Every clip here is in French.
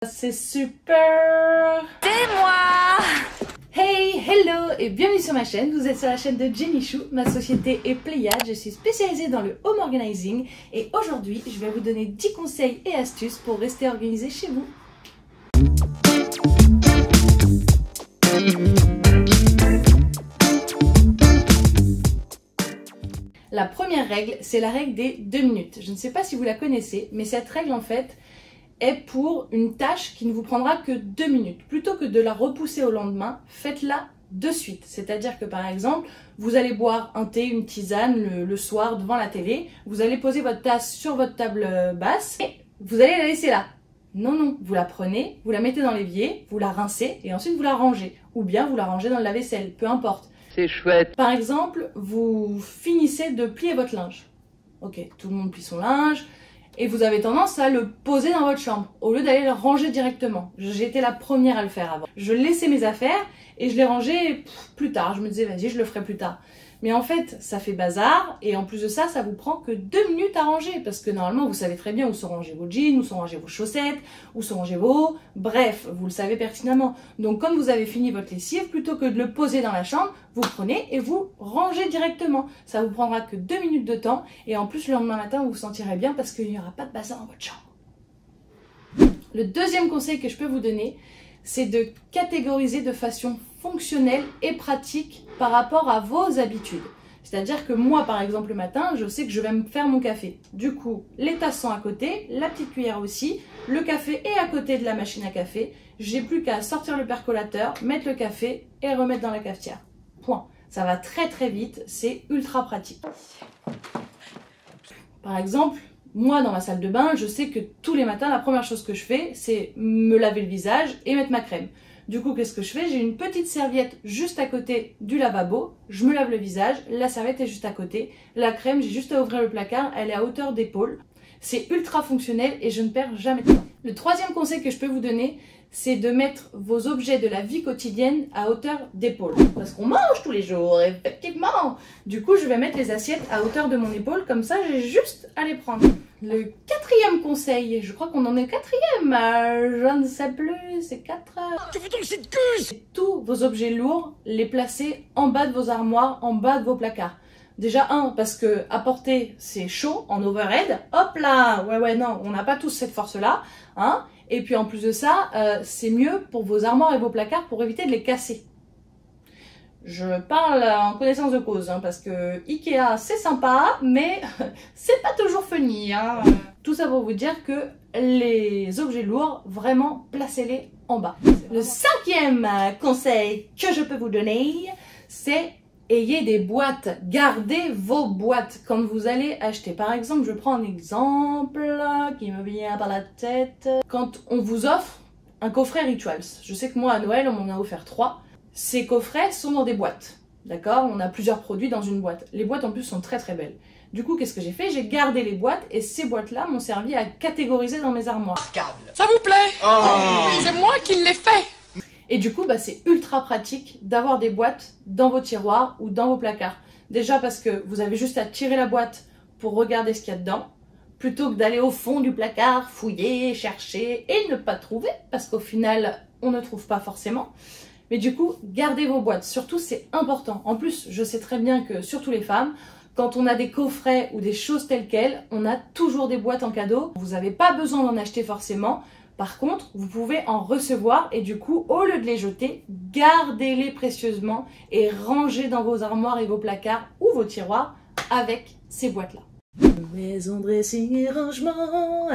C'est super! C'est moi! Hey, hello et bienvenue sur ma chaîne. Vous êtes sur la chaîne de Jenny Chou. Ma société est Pléiade. Je suis spécialisée dans le home organizing et aujourd'hui, je vais vous donner 10 conseils et astuces pour rester organisé chez vous. La première règle, c'est la règle des 2 minutes. Je ne sais pas si vous la connaissez, mais cette règle en fait est pour une tâche qui ne vous prendra que 2 minutes. Plutôt que de la repousser au lendemain, faites-la de suite. C'est-à-dire que par exemple, vous allez boire un thé, une tisane le soir devant la télé, vous allez poser votre tasse sur votre table basse et vous allez la laisser là. Non, non, vous la prenez, vous la mettez dans l'évier, vous la rincez et ensuite vous la rangez. Ou bien vous la rangez dans le lave-vaisselle, peu importe. C'est chouette. Par exemple, vous finissez de plier votre linge. Ok, tout le monde plie son linge. Et vous avez tendance à le poser dans votre chambre, au lieu d'aller le ranger directement. J'étais la première à le faire avant. Je laissais mes affaires et je les rangeais plus tard. Je me disais, vas-y, je le ferai plus tard. Mais en fait, ça fait bazar et en plus de ça, ça vous prend que 2 minutes à ranger. Parce que normalement, vous savez très bien où sont rangés vos jeans, où sont rangées vos chaussettes, où sont rangés vos... Bref, vous le savez pertinemment. Donc, quand vous avez fini votre lessive, plutôt que de le poser dans la chambre, vous prenez et vous rangez directement. Ça vous prendra que 2 minutes de temps. Et en plus, le lendemain matin, vous vous sentirez bien parce qu'il n'y aura pas de bazar dans votre chambre. Le deuxième conseil que je peux vous donner, c'est de catégoriser de façon fonctionnelle et pratique par rapport à vos habitudes. C'est-à-dire que moi, par exemple, le matin, je sais que je vais me faire mon café. Du coup, les tasses sont à côté, la petite cuillère aussi, le café est à côté de la machine à café. J'ai plus qu'à sortir le percolateur, mettre le café et le remettre dans la cafetière. Point. Ça va très très vite, c'est ultra pratique. Par exemple, moi, dans ma salle de bain, je sais que tous les matins, la première chose que je fais, c'est me laver le visage et mettre ma crème. Du coup, qu'est-ce que je fais? J'ai une petite serviette juste à côté du lavabo. Je me lave le visage, la serviette est juste à côté. La crème, j'ai juste à ouvrir le placard, elle est à hauteur d'épaule. C'est ultra fonctionnel et je ne perds jamais de temps. Le troisième conseil que je peux vous donner, c'est de mettre vos objets de la vie quotidienne à hauteur d'épaule. Parce qu'on mange tous les jours, effectivement. Du coup, je vais mettre les assiettes à hauteur de mon épaule, comme ça, j'ai juste à les prendre. Le quatrième conseil, je crois qu'on en est au quatrième, je ne sais plus, c'est 4 heures. Tu fais ton shit cul. Tous vos objets lourds, les placer en bas de vos armoires, en bas de vos placards. Déjà, parce que à porter, c'est chaud, en overhead. Hop là, ouais, non, on n'a pas tous cette force-là, hein. Et puis en plus de ça, c'est mieux pour vos armoires et vos placards pour éviter de les casser. Je parle en connaissance de cause, hein, parce que Ikea c'est sympa, mais c'est pas toujours funny. Hein. Tout ça pour vous dire que les objets lourds, vraiment, placez-les en bas. Le cinquième conseil que je peux vous donner, c'est ayez des boîtes. Gardez vos boîtes quand vous allez acheter. Par exemple, je prends un exemple qui me vient par la tête. Quand on vous offre un coffret Rituals, je sais que moi à Noël, on m'en a offert 3. Ces coffrets sont dans des boîtes, d'accord? On a plusieurs produits dans une boîte. Les boîtes en plus sont très très belles. Du coup, qu'est-ce que j'ai fait? J'ai gardé les boîtes et ces boîtes-là m'ont servi à catégoriser dans mes armoires. Ça vous plaît? Oh. C'est moi qui l'ai fait. Et du coup, c'est ultra pratique d'avoir des boîtes dans vos tiroirs ou dans vos placards. Déjà parce que vous avez juste à tirer la boîte pour regarder ce qu'il y a dedans, plutôt que d'aller au fond du placard, fouiller, chercher et ne pas trouver, parce qu'au final, on ne trouve pas forcément. Mais du coup, gardez vos boîtes. Surtout, c'est important. En plus, je sais très bien que, surtout les femmes, quand on a des coffrets ou des choses telles quelles, on a toujours des boîtes en cadeau. Vous n'avez pas besoin d'en acheter forcément. Par contre, vous pouvez en recevoir et du coup, au lieu de les jeter, gardez-les précieusement et rangez dans vos armoires et vos placards ou vos tiroirs avec ces boîtes-là. Maison dressing et rangement.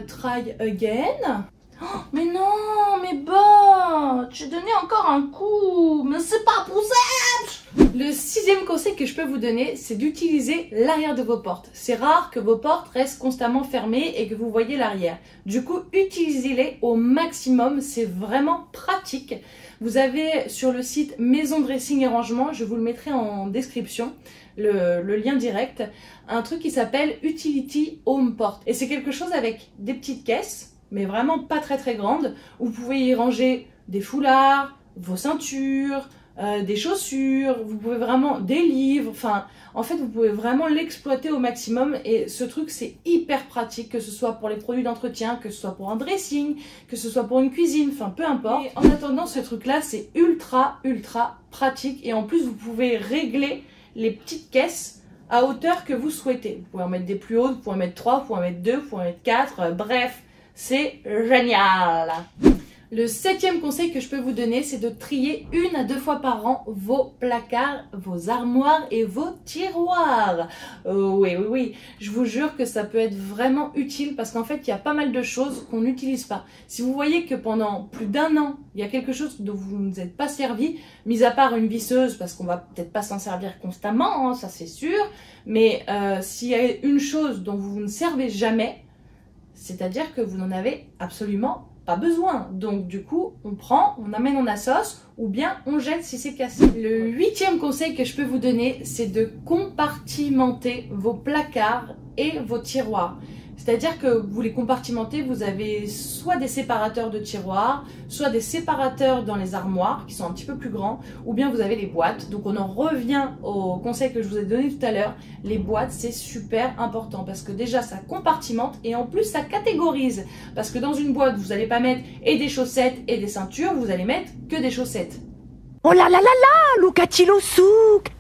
Try again. Oh, mais non, mes bottes, j'ai donné encore un coup, mais c'est pas possible. Le sixième conseil que je peux vous donner, c'est d'utiliser l'arrière de vos portes. C'est rare que vos portes restent constamment fermées et que vous voyez l'arrière. Du coup, utilisez-les au maximum, c'est vraiment pratique. Vous avez sur le site Maison Dressing et Rangement, je vous le mettrai en description, le lien direct, un truc qui s'appelle Utility Home Port. Et c'est quelque chose avec des petites caisses, mais vraiment pas très très grande, où vous pouvez y ranger des foulards, vos ceintures, des chaussures, vous pouvez vraiment des livres, enfin en fait vous pouvez vraiment l'exploiter au maximum et ce truc c'est hyper pratique, que ce soit pour les produits d'entretien, que ce soit pour un dressing, que ce soit pour une cuisine, enfin peu importe. Et en attendant, ce truc là c'est ultra pratique et en plus vous pouvez régler les petites caisses à hauteur que vous souhaitez. Vous pouvez en mettre des plus hautes, vous pouvez en mettre 3, vous pouvez en mettre 2, vous pouvez en mettre 4, bref, c'est génial. Le 7e conseil que je peux vous donner, c'est de trier 1 à 2 fois par an vos placards, vos armoires et vos tiroirs. Oui, je vous jure que ça peut être vraiment utile parce qu'en fait, il y a pas mal de choses qu'on n'utilise pas. Si vous voyez que pendant plus d'1 an, il y a quelque chose dont vous ne vous êtes pas servi, mis à part une visseuse, parce qu'on va peut-être pas s'en servir constamment, hein, ça c'est sûr, mais s'il y a une chose dont vous ne servez jamais, c'est-à-dire que vous n'en avez absolument pas besoin. Donc du coup, on prend, on amène en assos ou bien on jette si c'est cassé. Le 8e conseil que je peux vous donner, c'est de compartimenter vos placards et vos tiroirs. C'est-à-dire que vous les compartimentez, vous avez soit des séparateurs de tiroirs, soit des séparateurs dans les armoires qui sont un petit peu plus grands, ou bien vous avez les boîtes. Donc on en revient au conseil que je vous ai donné tout à l'heure. Les boîtes, c'est super important parce que déjà ça compartimente et en plus ça catégorise. Parce que dans une boîte, vous n'allez pas mettre et des chaussettes et des ceintures, vous allez mettre que des chaussettes. Oh là là là là, Lucati lo souk.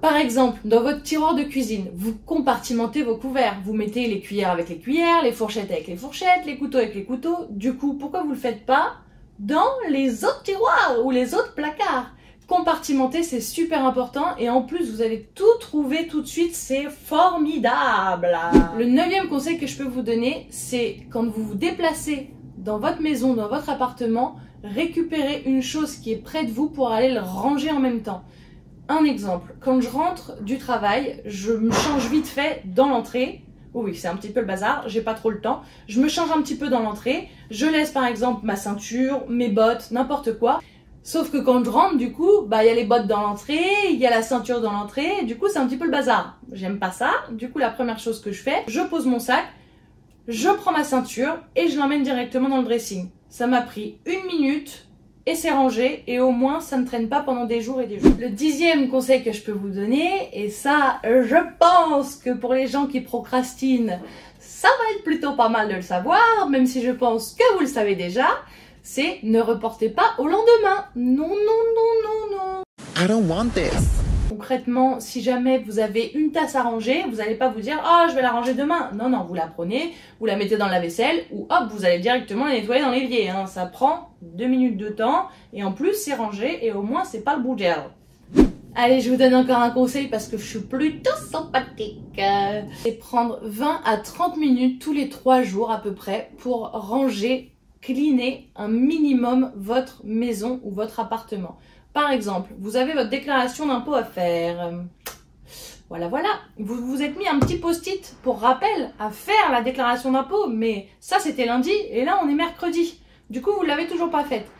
Par exemple, dans votre tiroir de cuisine, vous compartimentez vos couverts. Vous mettez les cuillères avec les cuillères, les fourchettes avec les fourchettes, les couteaux avec les couteaux. Du coup, pourquoi vous ne le faites pas dans les autres tiroirs ou les autres placards? Compartimenter, c'est super important et en plus, vous allez tout trouver tout de suite, c'est formidable. Le 9e conseil que je peux vous donner, c'est quand vous vous déplacez dans votre maison, dans votre appartement, récupérez une chose qui est près de vous pour aller le ranger en même temps. Un exemple, quand je rentre du travail, je me change vite fait dans l'entrée. Oui, c'est un petit peu le bazar, j'ai pas trop le temps. Je me change un petit peu dans l'entrée. Je laisse par exemple ma ceinture, mes bottes, n'importe quoi. Sauf que quand je rentre, du coup, il y a les bottes dans l'entrée, il y a la ceinture dans l'entrée. Du coup, c'est un petit peu le bazar. J'aime pas ça. Du coup, la première chose que je fais, je pose mon sac, je prends ma ceinture et je l'emmène directement dans le dressing. Ça m'a pris 1 minute. Et c'est rangé, et au moins ça ne traîne pas pendant des jours et des jours. Le 10e conseil que je peux vous donner, et ça, je pense que pour les gens qui procrastinent, ça va être plutôt pas mal de le savoir, même si je pense que vous le savez déjà, c'est ne reportez pas au lendemain. Non. I don't want this. Concrètement, si jamais vous avez une tasse à ranger, vous n'allez pas vous dire « Oh, je vais la ranger demain ». Non, vous la prenez, vous la mettez dans la vaisselle ou hop, vous allez directement la nettoyer dans l'évier. Hein. Ça prend 2 minutes de temps et en plus, c'est rangé et au moins, c'est pas le bordel. Allez, je vous donne encore un conseil parce que je suis plutôt sympathique. C'est prendre 20 à 30 minutes tous les 3 jours à peu près pour ranger, cleaner un minimum votre maison ou votre appartement. Par exemple, vous avez votre déclaration d'impôt à faire. Voilà. Vous vous êtes mis un petit post-it pour rappel à faire la déclaration d'impôt, mais ça c'était lundi et là on est mercredi. Du coup, vous ne l'avez toujours pas faite.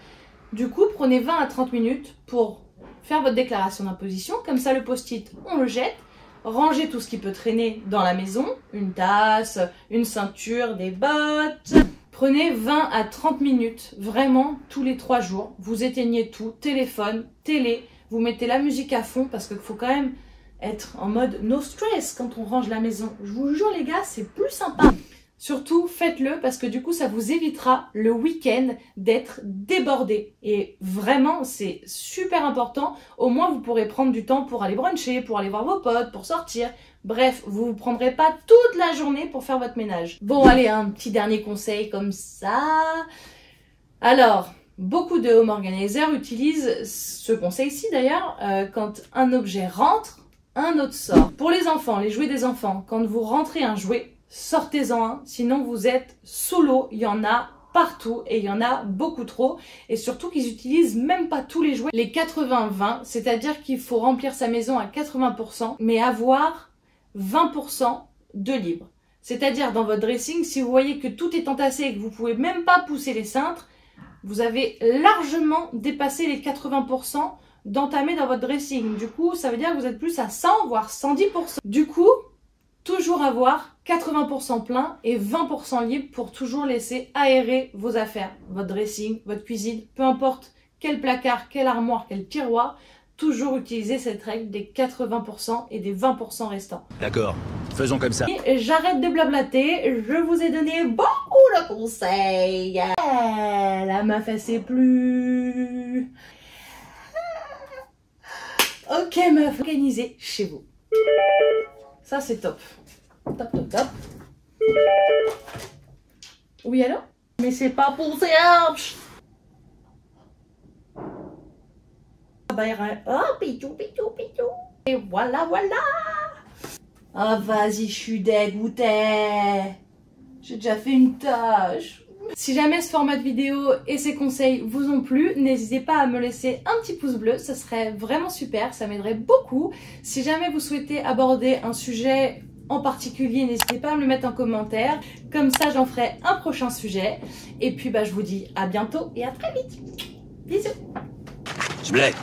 Du coup, prenez 20 à 30 minutes pour faire votre déclaration d'imposition. Comme ça, le post-it, on le jette. Rangez tout ce qui peut traîner dans la maison. Une tasse, une ceinture, des bottes. Prenez 20 à 30 minutes, vraiment, tous les 3 jours. Vous éteignez tout, téléphone, télé. Vous mettez la musique à fond parce qu'il faut quand même être en mode no stress quand on range la maison. Je vous jure les gars, c'est plus sympa. Surtout, faites-le parce que du coup, ça vous évitera le week-end d'être débordé. Et vraiment, c'est super important. Au moins, vous pourrez prendre du temps pour aller bruncher, pour aller voir vos potes, pour sortir. Bref, vous ne prendrez pas toute la journée pour faire votre ménage. Bon, allez, un petit dernier conseil comme ça. Alors, beaucoup de home organizers utilisent ce conseil-ci d'ailleurs. Quand un objet rentre, un autre sort. Pour les enfants, les jouets des enfants, quand vous rentrez un jouet, sortez-en un, sinon vous êtes sous l'eau, il y en a partout et il y en a beaucoup trop. Et surtout qu'ils utilisent même pas tous les jouets. Les 80-20, c'est-à-dire qu'il faut remplir sa maison à 80%, mais avoir 20% de libre. C'est-à-dire dans votre dressing, si vous voyez que tout est entassé et que vous pouvez même pas pousser les cintres, vous avez largement dépassé les 80% d'entamer dans votre dressing. Du coup, ça veut dire que vous êtes plus à 100 voire 110%. Du coup, toujours avoir 80% plein et 20% libre pour toujours laisser aérer vos affaires, votre dressing, votre cuisine, peu importe quel placard, quelle armoire, quel tiroir, toujours utiliser cette règle des 80% et des 20% restants. D'accord, faisons comme ça. Et j'arrête de blablater, je vous ai donné beaucoup de conseils. La meuf elle sait plus. Ok meuf, organisez chez vous. Ça c'est top. Top, top, top. Oui, allô? Mais c'est pas pour ça. Oh, pitou, pitou, pitou. Et voilà, voilà. Ah, vas-y, je suis dégoûtée. J'ai déjà fait une tâche. Si jamais ce format de vidéo et ces conseils vous ont plu, n'hésitez pas à me laisser un petit pouce bleu, ça serait vraiment super, ça m'aiderait beaucoup. Si jamais vous souhaitez aborder un sujet en particulier, n'hésitez pas à me le mettre en commentaire, comme ça j'en ferai un prochain sujet. Et puis je vous dis à bientôt et à très vite. Bisous. Je blague.